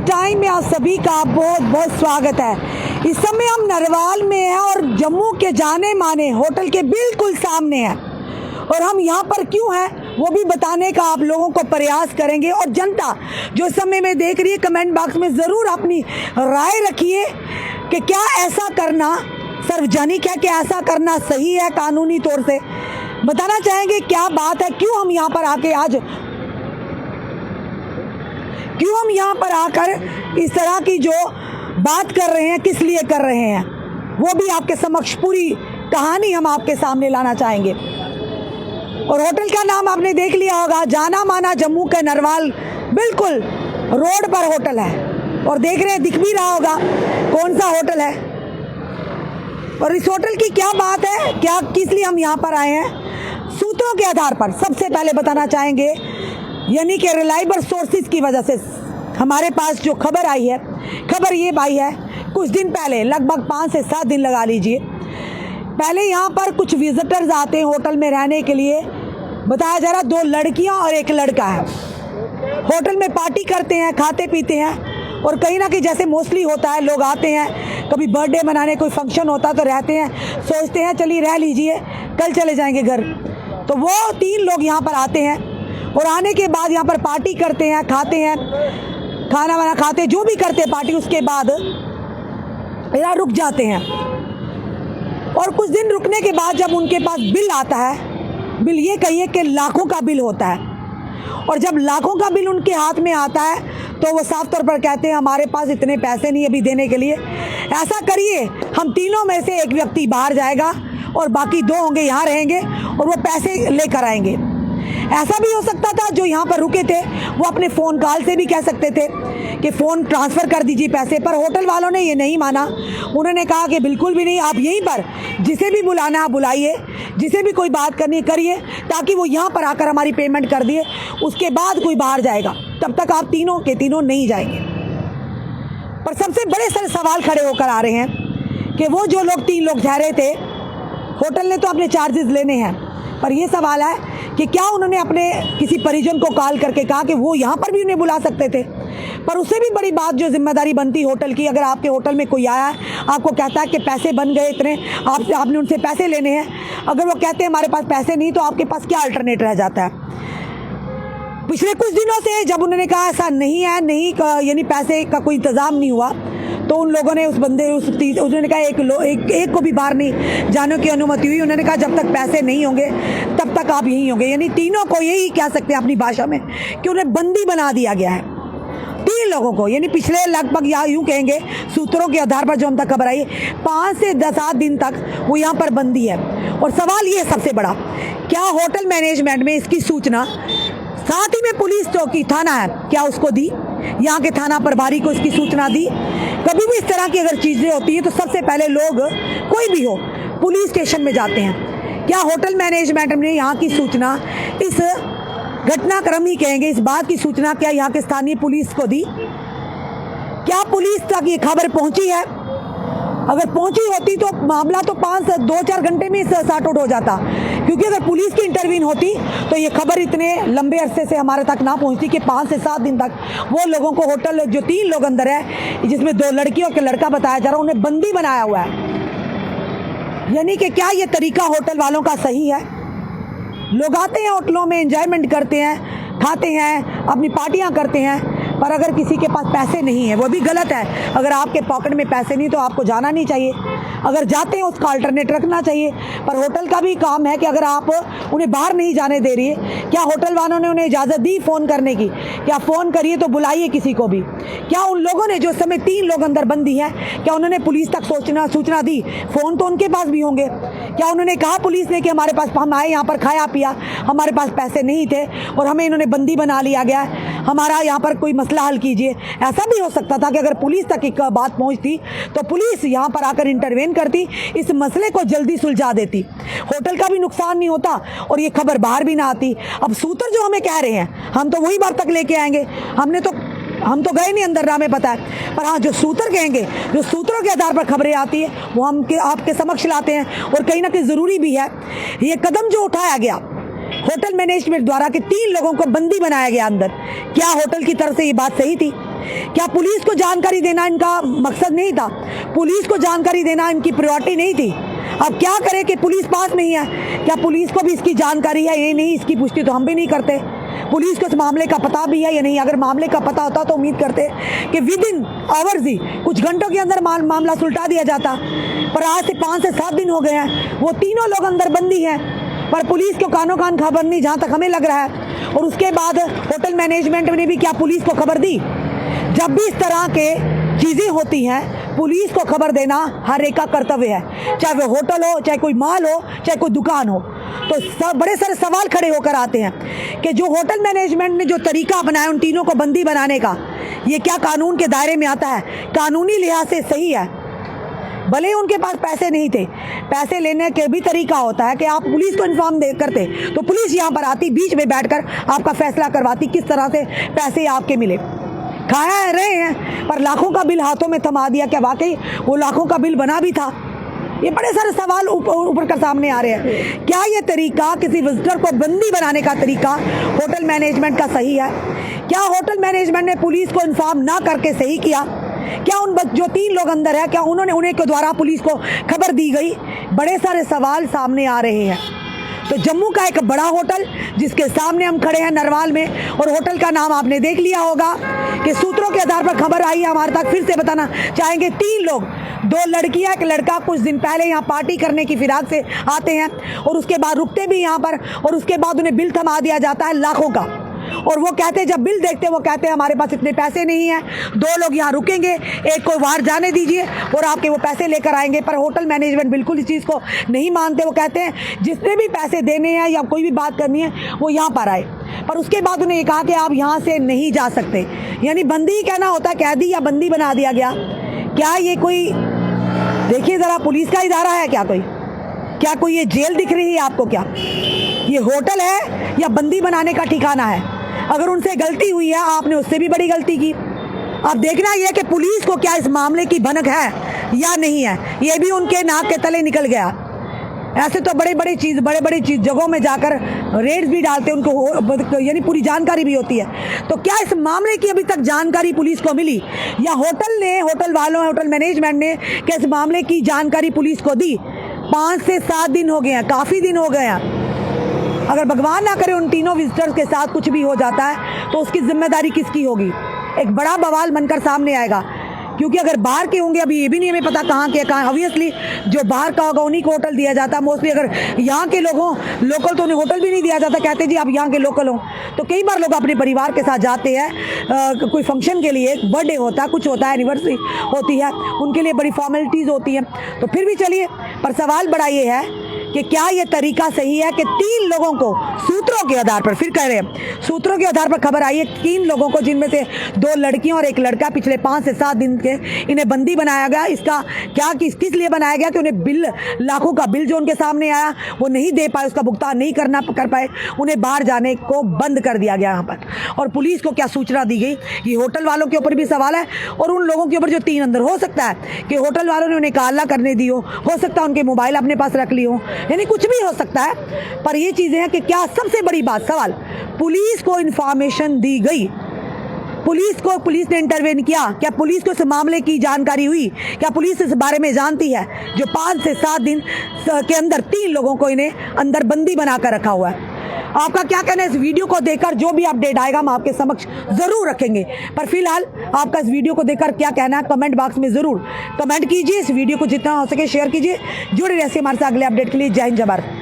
Time में आप सभी का बहुत बहुत स्वागत है। इस समय हम नरवाल में हैं और जम्मू के जाने माने होटल के बिल्कुल सामने हैं और हम यहाँ पर क्यों हैं वो भी बताने का आप लोगों को प्रयास करेंगे। और जनता जो इस समय में देख रही है, कमेंट बॉक्स में ज़रूर अपनी राय रखिए कि क्या ऐसा करना सार्वजनिक है, क्या ऐसा करना सही है, कानूनी तौर से बताना चाहेंगे क्या बात है, क्यों हम यहाँ पर आकर इस तरह की जो बात कर रहे हैं, किस लिए कर रहे हैं, वो भी आपके समक्ष पूरी कहानी हम आपके सामने लाना चाहेंगे। और होटल का नाम आपने देख लिया होगा, जाना माना जम्मू के नरवाल बिल्कुल रोड पर होटल है और देख रहे हैं, दिख भी रहा होगा कौन सा होटल है। और इस होटल की क्या बात है, क्या किस लिए हम यहाँ पर आए हैं, सूत्रों के आधार पर सबसे पहले बताना चाहेंगे, यानी कि रिलायबल सोर्सेज की वजह से हमारे पास जो खबर आई है, खबर ये आई है कुछ दिन पहले, लगभग 5 से 7 दिन लगा लीजिए पहले, यहाँ पर कुछ विजिटर्स आते हैं होटल में रहने के लिए। बताया जा रहा 2 लड़कियाँ और 1 लड़का है, होटल में पार्टी करते हैं, खाते पीते हैं और कहीं ना कहीं जैसे मोस्टली होता है, लोग आते हैं, कभी बर्थडे मनाने कोई फंक्शन होता तो रहते हैं, सोचते हैं चलिए रह लीजिए कल चले जाएंगे घर। तो वो 3 लोग यहाँ पर आते हैं और आने के बाद यहाँ पर पार्टी करते हैं, खाते हैं, खाना वाना खाते, जो भी करते हैं पार्टी, उसके बाद यहाँ रुक जाते हैं। और कुछ दिन रुकने के बाद जब उनके पास बिल आता है, बिल ये कहिए कि लाखों का बिल होता है, और जब लाखों का बिल उनके हाथ में आता है तो वो साफ तौर पर कहते हैं हमारे पास इतने पैसे नहीं अभी देने के लिए, ऐसा करिए हम तीनों में से एक व्यक्ति बाहर जाएगा और बाकी 2 होंगे यहाँ रहेंगे और वो पैसे लेकर आएंगे। ऐसा भी हो सकता था जो यहाँ पर रुके थे वो अपने फ़ोन कॉल से भी कह सकते थे कि फ़ोन ट्रांसफ़र कर दीजिए पैसे, पर होटल वालों ने ये नहीं माना। उन्होंने कहा कि बिल्कुल भी नहीं, आप यहीं पर जिसे भी बुलाना आप बुलाइए, जिसे भी कोई बात करनी करिए, ताकि वो यहाँ पर आकर हमारी पेमेंट कर दिए, उसके बाद कोई बाहर जाएगा, तब तक आप तीनों के तीनों नहीं जाएंगे। पर सबसे बड़े सारे सवाल खड़े होकर आ रहे हैं कि वो जो लोग 3 लोग ठहरे थे, होटल ने तो अपने चार्जेस लेने हैं, पर यह सवाल है कि क्या उन्होंने अपने किसी परिजन को कॉल करके कहा कि वो यहाँ पर भी उन्हें बुला सकते थे। पर उससे भी बड़ी बात जो जिम्मेदारी बनती होटल की, अगर आपके होटल में कोई आया है, आपको कहता है कि पैसे बन गए इतने, आपने उनसे पैसे लेने हैं, अगर वो कहते हैं हमारे पास पैसे नहीं, तो आपके पास क्या अल्टरनेट रह जाता है। पिछले कुछ दिनों से जब उन्होंने कहा ऐसा नहीं है, नहीं यानी पैसे का कोई इंतज़ाम नहीं हुआ, तो उन लोगों ने उन्होंने कहा एक को भी बाहर नहीं जाने की अनुमति हुई। उन्होंने कहा जब तक पैसे नहीं होंगे तब तक आप यहीं होंगे, यानी तीनों को यही कह सकते हैं अपनी भाषा में कि उन्हें बंदी बना दिया गया है। 3 लोगों को, यानी पिछले लगभग या यूँ कहेंगे सूत्रों के आधार पर जो हम तक खबर आई, 5 से 7 दिन तक वो यहाँ पर बंदी है। और सवाल ये सबसे बड़ा, क्या होटल मैनेजमेंट में इसकी सूचना, साथ ही में पुलिस चौकी थाना है, क्या उसको दी, यहाँ के थाना प्रभारी को इसकी सूचना दी। कभी भी इस तरह की अगर चीज़ें होती हैं तो सबसे पहले लोग, कोई भी हो, पुलिस स्टेशन में जाते हैं। क्या होटल मैनेजमेंट ने यहाँ की सूचना, इस घटनाक्रम ही कहेंगे, इस बात की सूचना क्या यहाँ के स्थानीय पुलिस को दी? क्या पुलिस तक ये खबर पहुँची है? अगर पहुंची होती तो मामला तो 2-4 घंटे में सॉर्ट आउट हो जाता, क्योंकि अगर पुलिस की इंटरवीन होती तो ये खबर इतने लंबे अरसे से हमारे तक ना पहुंचती कि 5 से 7 दिन तक वो लोगों को, होटल जो 3 लोग अंदर है, जिसमें 2 लड़कियों के लड़का बताया जा रहा है, उन्हें बंदी बनाया हुआ है। यानी कि क्या ये तरीका होटल वालों का सही है? लोग आते हैं होटलों में, एंजॉयमेंट करते हैं, खाते हैं, अपनी पार्टियाँ करते हैं, पर अगर किसी के पास पैसे नहीं है, वो भी गलत है। अगर आपके पॉकेट में पैसे नहीं तो आपको जाना नहीं चाहिए, अगर जाते हैं उसका अल्टरनेट रखना चाहिए। पर होटल का भी काम है कि अगर आप उन्हें बाहर नहीं जाने दे रही है, क्या होटल वालों ने उन्हें इजाज़त दी फ़ोन करने की? क्या फ़ोन करिए तो बुलाइए किसी को भी? क्या उन लोगों ने, जो समय 3 लोग अंदर बंदी हैं, क्या उन्होंने पुलिस तक सूचना दी? फ़ोन तो उनके पास भी होंगे। क्या उन्होंने कहा पुलिस ने कि हमारे पास, हम आए यहाँ पर, खाया पिया, हमारे पास पैसे नहीं थे और हमें इन्होंने बंदी बना लिया गया, हमारा यहाँ पर कोई मसला हल कीजिए? ऐसा भी हो सकता था कि अगर पुलिस तक एक बात पहुँचती तो पुलिस यहाँ पर आकर इंटरवेन करती, इस मसले को जल्दी सुलझा देती, होटल का भी नुकसान नहीं होता और ये खबर बाहर भी ना आती। अब सूत्र जो हमें कह रहे हैं, हम तो वही बात तक लेके आएंगे, हम तो गए नहीं अंदर, ना हमें पता है, पर हाँ जो सूत्र कहेंगे, जो सूत्रों के आधार पर खबरें आती है, वो हम आपके समक्ष लाते हैं। और कहीं ना कहीं ज़रूरी भी है ये कदम जो उठाया गया होटल मैनेजमेंट द्वारा कि 3 लोगों को बंदी बनाया गया अंदर, क्या होटल की तरफ से ये बात सही थी? क्या पुलिस को जानकारी देना इनका मकसद नहीं था? पुलिस को जानकारी देना इनकी प्रायोरिटी नहीं थी? अब क्या करें कि पुलिस पास नहीं है, क्या पुलिस को भी इसकी जानकारी है? ये नहीं, इसकी पुष्टि तो हम भी नहीं करते। पुलिस को इस मामले का पता भी है या नहीं? अगर मामले का पता होता तो उम्मीद करते कि विद इन आवर्स ही, कुछ घंटों के अंदर मामला सुलटा दिया जाता। पर आज से 5 से 7 दिन हो गए हैं, वो तीनों लोग अंदर बंदी हैं, पर पुलिस को कानों कान खबर नहीं, जहाँ तक हमें लग रहा है। और उसके बाद होटल मैनेजमेंट ने भी क्या पुलिस को खबर दी? जब भी इस तरह के चीज़ें होती हैं, पुलिस को खबर देना हर एक का कर्तव्य है, चाहे वो होटल हो, चाहे कोई माल हो, चाहे कोई दुकान हो। तो सब बड़े सारे सवाल खड़े होकर आते हैं कि जो होटल मैनेजमेंट ने जो तरीका अपनाया उन तीनों को बंदी बनाने का, ये क्या कानून के दायरे में आता है? कानूनी लिहाज से सही है? भले ही उनके पास पैसे नहीं थे, पैसे लेने के भी तरीका होता है कि आप पुलिस को इन्फॉर्म करते तो पुलिस यहाँ पर आती, बीच में बैठकर आपका फैसला करवाती किस तरह से पैसे आपके मिले। खाया रहे हैं, पर लाखों का बिल हाथों में थमा दिया, क्या वाकई वो लाखों का बिल बना भी था? ये बड़े सारे सवाल ऊपर कर सामने आ रहे हैं। क्या ये तरीका, किसी विजिटर को बंदी बनाने का तरीका होटल मैनेजमेंट का सही है? क्या होटल मैनेजमेंट ने पुलिस को इन्फॉर्म ना करके सही किया? क्या उन जो 3 लोग अंदर है, क्या उन्हें के द्वारा पुलिस को खबर दी गई? बड़े सारे सवाल सामने आ रहे हैं। तो जम्मू का एक बड़ा होटल जिसके सामने हम खड़े हैं नरवाल में, और होटल का नाम आपने देख लिया होगा कि सूत्रों के आधार पर खबर आई है हमारे तक। फिर से बताना चाहेंगे, 3 लोग, 2 लड़कियां, 1 लड़का कुछ दिन पहले यहाँ पार्टी करने की फिराक से आते हैं और उसके बाद रुकते भी यहाँ पर, और उसके बाद उन्हें बिल थमा दिया जाता है लाखों का। और वो कहते हैं, जब बिल देखते हैं वो कहते हैं हमारे पास इतने पैसे नहीं हैं, 2 लोग यहाँ रुकेंगे, एक को बाहर जाने दीजिए और आपके वो पैसे लेकर आएंगे। पर होटल मैनेजमेंट बिल्कुल इस चीज़ को नहीं मानते। वो कहते हैं जिसने भी पैसे देने हैं या कोई भी बात करनी है वो यहाँ पर आए। पर उसके बाद उन्हें ये कहा कि आप यहाँ से नहीं जा सकते, यानी बंदी ही कहना होता है, कैदी या बंदी बना दिया गया। क्या ये कोई, देखिए ज़रा, पुलिस का इदारा है क्या कोई ये जेल दिख रही है आपको? क्या ये होटल है या बंदी बनाने का ठिकाना है? अगर उनसे गलती हुई है, आपने उससे भी बड़ी गलती की। अब देखना यह कि पुलिस को क्या इस मामले की भनक है या नहीं है, ये भी उनके नाक के तले निकल गया। ऐसे तो बड़े बड़ी चीज़ जगहों में जाकर रेड्स भी डालते हैं, उनको यानी पूरी जानकारी भी होती है। तो क्या इस मामले की अभी तक जानकारी पुलिस को मिली, या होटल वालों, होटल मैनेजमेंट ने क्या इस मामले की जानकारी पुलिस को दी? 5 से 7 दिन हो गए हैं, काफ़ी दिन हो गए हैं। अगर भगवान ना करे उन तीनों विजिटर्स के साथ कुछ भी हो जाता है तो उसकी जिम्मेदारी किसकी होगी? एक बड़ा बवाल बनकर सामने आएगा। क्योंकि अगर बाहर के होंगे, अभी ये भी नहीं हमें पता कहाँ के कहाँ, ऑब्वियसली जो बाहर का होगा उन्हीं को होटल दिया जाता है मोस्टली। अगर यहाँ के लोग हों लोकल तो उन्हें होटल भी नहीं दिया जाता, कहते जी आप यहाँ के लोकल हों। तो कई बार लोग अपने परिवार के साथ जाते हैं, कोई फंक्शन के लिए, बर्थडे होता है, कुछ होता है, एनिवर्सरी होती है, उनके लिए बड़ी फॉर्मेलिटीज़ होती हैं। तो फिर भी चलिए, पर सवाल बड़ा ये है कि क्या ये तरीका सही है कि 3 लोगों को सूत्रों के आधार पर, फिर कह रहे हैं सूत्रों के आधार पर खबर आई है, 3 लोगों को, जिनमें से 2 लड़कियां और 1 लड़का, पिछले 5 से 7 दिन के इन्हें बंदी बनाया गया। इसका क्या, किस लिए बनाया गया? कि उन्हें बिल, लाखों का बिल जो उनके सामने आया वो नहीं दे पाए, उसका भुगतान नहीं कर पाए, उन्हें बाहर जाने को बंद कर दिया गया यहाँ पर। और पुलिस को क्या सूचना दी गई? ये होटल वालों के ऊपर भी सवाल है, और उन लोगों के ऊपर जो 3 अंदर, हो सकता है कि होटल वालों ने उन्हें काला करने दी हो सकता है उनके मोबाइल अपने पास रख ली हो, यानी कुछ भी हो सकता है। पर ये चीज़ें हैं कि क्या, सबसे बड़ी बात सवाल, पुलिस को इन्फॉर्मेशन दी गई? पुलिस ने इंटरवेन किया? क्या पुलिस को इस मामले की जानकारी हुई? क्या पुलिस इस बारे में जानती है जो 5 से 7 दिन के अंदर 3 लोगों को इन्हें अंदर बंदी बनाकर रखा हुआ है? आपका क्या कहना है? इस वीडियो को देखकर जो भी अपडेट आएगा हम आपके समक्ष जरूर रखेंगे। पर फिलहाल आपका इस वीडियो को देखकर क्या कहना है, कमेंट बॉक्स में जरूर कमेंट कीजिए। इस वीडियो को जितना हो सके शेयर कीजिए। जुड़े रहिए हमारे साथ अगले अपडेट के लिए। जय हिंद, जय भारत।